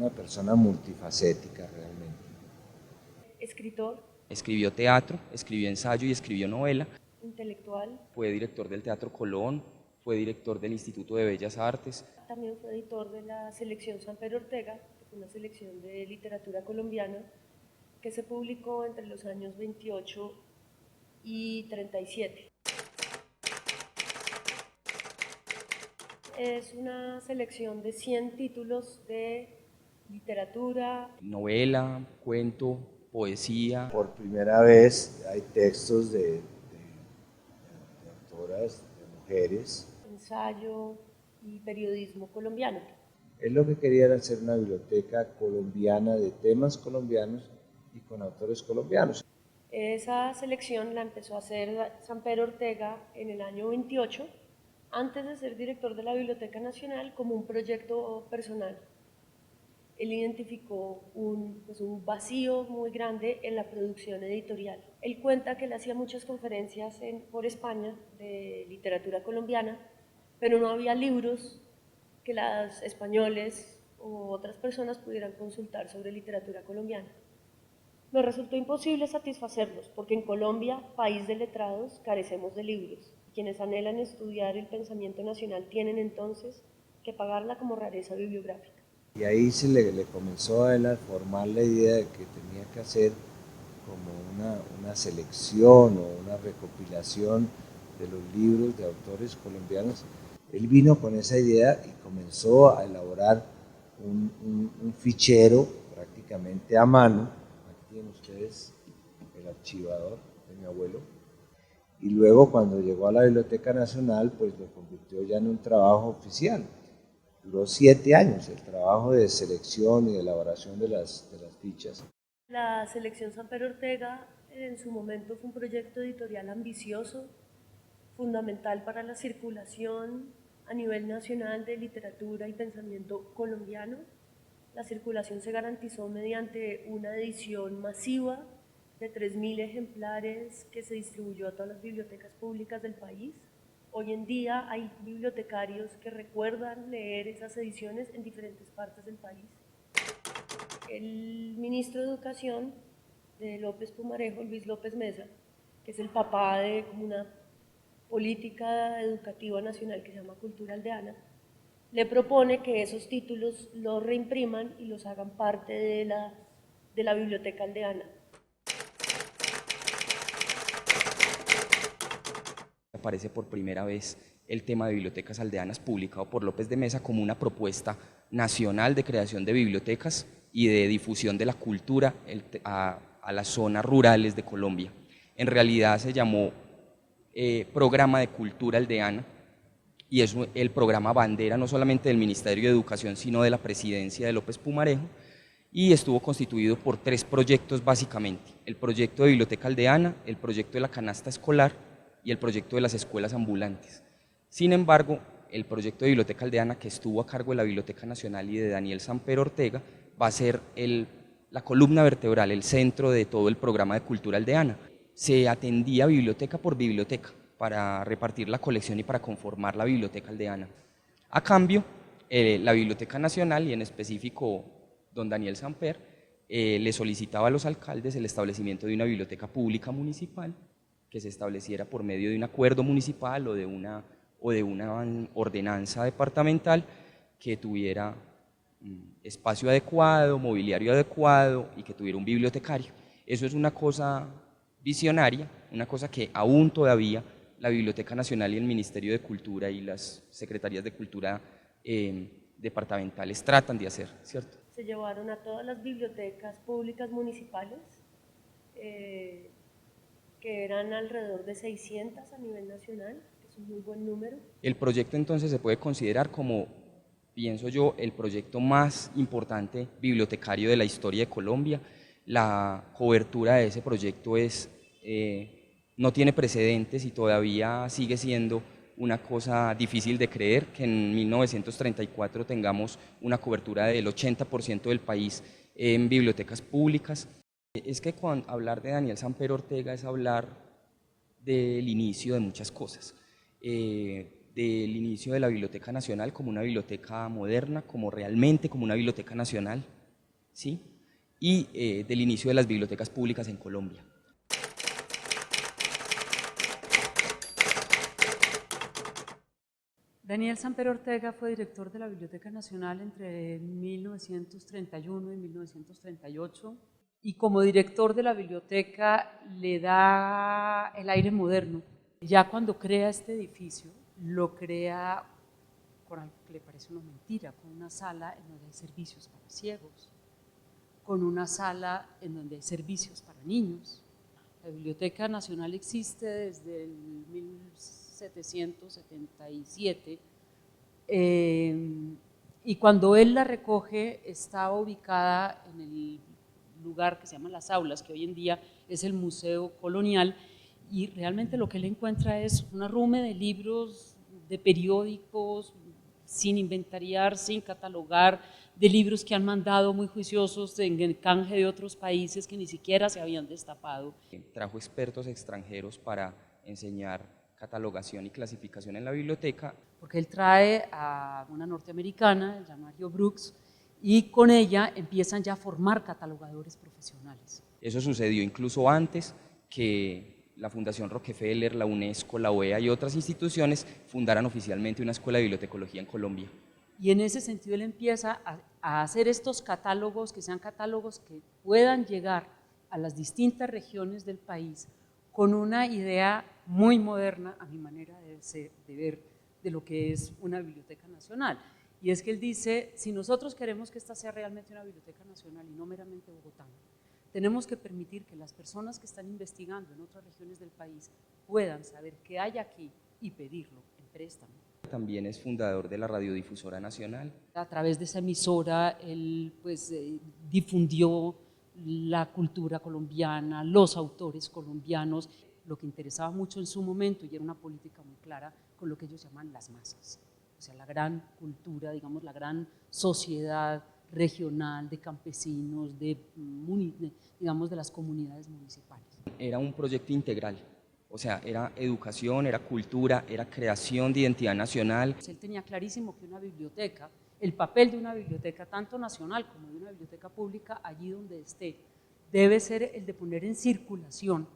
una persona multifacética realmente. Escritor. Escribió teatro, escribió ensayo y escribió novela. Intelectual. Fue director del Teatro Colón, fue director del Instituto de Bellas Artes. También fue editor de la selección Samper Ortega, que fue una selección de literatura colombiana que se publicó entre los años 28 y 37. Es una selección de 100 títulos de literatura, novela, cuento, poesía. Por primera vez hay textos de autoras, de mujeres. Ensayo y periodismo colombiano. Él lo que quería era hacer una biblioteca colombiana de temas colombianos y con autores colombianos. Esa selección la empezó a hacer Samper Ortega en el año 28, antes de ser director de la Biblioteca Nacional, como un proyecto personal. Él identificó un vacío muy grande en la producción editorial. Él cuenta que él hacía muchas conferencias por España de literatura colombiana, pero no había libros que las españoles o otras personas pudieran consultar sobre literatura colombiana. Me resultó imposible satisfacerlos, porque en Colombia, país de letrados, carecemos de libros. Quienes anhelan estudiar el pensamiento nacional tienen entonces que pagarla como rareza bibliográfica. Y ahí se le comenzó a él a formar la idea de que tenía que hacer como una selección o una recopilación de los libros de autores colombianos. Él vino con esa idea y comenzó a elaborar un fichero prácticamente a mano. Aquí tienen ustedes el archivador de mi abuelo. Y luego cuando llegó a la Biblioteca Nacional, pues lo convirtió ya en un trabajo oficial. Duró 7 años el trabajo de selección y de elaboración de las fichas. La selección Samper Ortega en su momento fue un proyecto editorial ambicioso, fundamental para la circulación a nivel nacional de literatura y pensamiento colombiano. La circulación se garantizó mediante una edición masiva de 3.000 ejemplares que se distribuyó a todas las bibliotecas públicas del país. Hoy en día hay bibliotecarios que recuerdan leer esas ediciones en diferentes partes del país. El ministro de Educación de López Pumarejo, Luis López Mesa, que es el papá de una política educativa nacional que se llama Cultura Aldeana, le propone que esos títulos los reimpriman y los hagan parte de la Biblioteca Aldeana. Aparece por primera vez el tema de bibliotecas aldeanas publicado por López de Mesa como una propuesta nacional de creación de bibliotecas y de difusión de la cultura a las zonas rurales de Colombia. En realidad se llamó Programa de Cultura Aldeana y es el programa bandera no solamente del Ministerio de Educación sino de la presidencia de López Pumarejo, y estuvo constituido por 3 proyectos básicamente: el proyecto de Biblioteca Aldeana, el proyecto de la canasta escolar y el proyecto de las escuelas ambulantes. Sin embargo, el proyecto de Biblioteca Aldeana, que estuvo a cargo de la Biblioteca Nacional y de Daniel Samper Ortega, va a ser la columna vertebral, el centro de todo el programa de Cultura Aldeana. Se atendía biblioteca por biblioteca para repartir la colección y para conformar la Biblioteca Aldeana. A cambio, la Biblioteca Nacional, y en específico don Daniel Samper, le solicitaba a los alcaldes el establecimiento de una biblioteca pública municipal que se estableciera por medio de un acuerdo municipal o de una ordenanza departamental que tuviera espacio adecuado, mobiliario adecuado y que tuviera un bibliotecario. Eso es una cosa visionaria, una cosa que aún todavía la Biblioteca Nacional y el Ministerio de Cultura y las Secretarías de Cultura departamentales tratan de hacer, ¿cierto? Se llevaron a todas las bibliotecas públicas municipales, que eran alrededor de 600 a nivel nacional, que es un muy buen número. El proyecto entonces se puede considerar como, pienso yo, el proyecto más importante bibliotecario de la historia de Colombia. La cobertura de ese proyecto no tiene precedentes y todavía sigue siendo una cosa difícil de creer que en 1934 tengamos una cobertura del 80% del país en bibliotecas públicas. Es que hablar de Daniel Samper Ortega es hablar del inicio de muchas cosas, del inicio de la Biblioteca Nacional como una biblioteca moderna, como realmente como una biblioteca nacional, ¿sí? Y del inicio de las bibliotecas públicas en Colombia. Daniel Samper Ortega fue director de la Biblioteca Nacional entre 1931 y 1938 y como director de la biblioteca le da el aire moderno. Ya cuando crea este edificio, lo crea con algo que le parece una mentira, con una sala en donde hay servicios para ciegos, con una sala en donde hay servicios para niños. La Biblioteca Nacional existe desde el 1777 y cuando él la recoge estaba ubicada en el lugar que se llama Las Aulas, que hoy en día es el Museo Colonial, y realmente lo que él encuentra es un arrume de libros, de periódicos, sin inventariar, sin catalogar, de libros que han mandado muy juiciosos en el canje de otros países que ni siquiera se habían destapado. Trajo expertos extranjeros para enseñar catalogación y clasificación en la biblioteca. Porque él trae a una norteamericana, se llama Mario Brooks, y con ella empiezan ya a formar catalogadores profesionales. Eso sucedió incluso antes que la Fundación Rockefeller, la UNESCO, la OEA y otras instituciones fundaran oficialmente una escuela de bibliotecología en Colombia. Y en ese sentido él empieza a hacer estos catálogos, que sean catálogos que puedan llegar a las distintas regiones del país con una idea muy moderna, a mi manera de ver, de lo que es una biblioteca nacional. Y es que él dice, si nosotros queremos que esta sea realmente una biblioteca nacional y no meramente bogotana, tenemos que permitir que las personas que están investigando en otras regiones del país puedan saber qué hay aquí y pedirlo en préstamo. También es fundador de la Radiodifusora Nacional. A través de esa emisora él difundió la cultura colombiana, los autores colombianos, lo que interesaba mucho en su momento y era una política muy clara con lo que ellos llaman las masas, o sea, la gran cultura, digamos, la gran sociedad regional de campesinos, digamos, de las comunidades municipales. Era un proyecto integral, o sea, era educación, era cultura, era creación de identidad nacional. Él tenía clarísimo que una biblioteca, el papel de una biblioteca, tanto nacional como de una biblioteca pública, allí donde esté, debe ser el de poner en circulación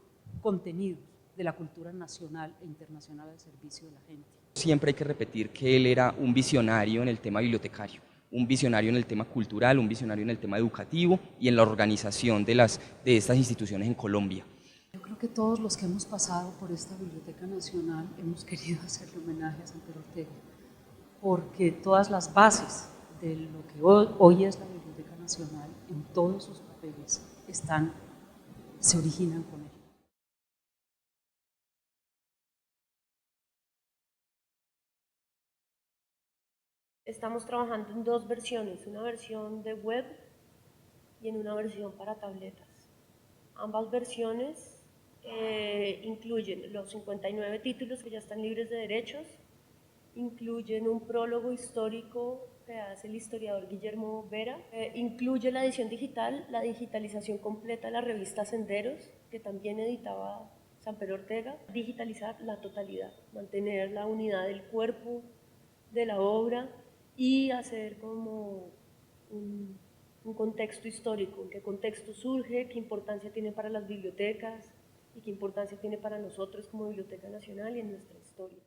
contenidos de la cultura nacional e internacional al servicio de la gente. Siempre hay que repetir que él era un visionario en el tema bibliotecario, un visionario en el tema cultural, un visionario en el tema educativo y en la organización de estas instituciones en Colombia. Yo creo que todos los que hemos pasado por esta Biblioteca Nacional hemos querido hacerle homenaje a Samper Ortega, porque todas las bases de lo que hoy es la Biblioteca Nacional, en todos sus papeles, se originan con él. Estamos trabajando en dos versiones, una versión de web y en una versión para tabletas. Ambas versiones incluyen los 59 títulos que ya están libres de derechos, incluyen un prólogo histórico que hace el historiador Guillermo Vera, incluye la edición digital, la digitalización completa de la revista Senderos, que también editaba Samper Ortega, digitalizar la totalidad, mantener la unidad del cuerpo de la obra y hacer como un contexto histórico, en qué contexto surge, qué importancia tiene para las bibliotecas y qué importancia tiene para nosotros como Biblioteca Nacional y en nuestra historia.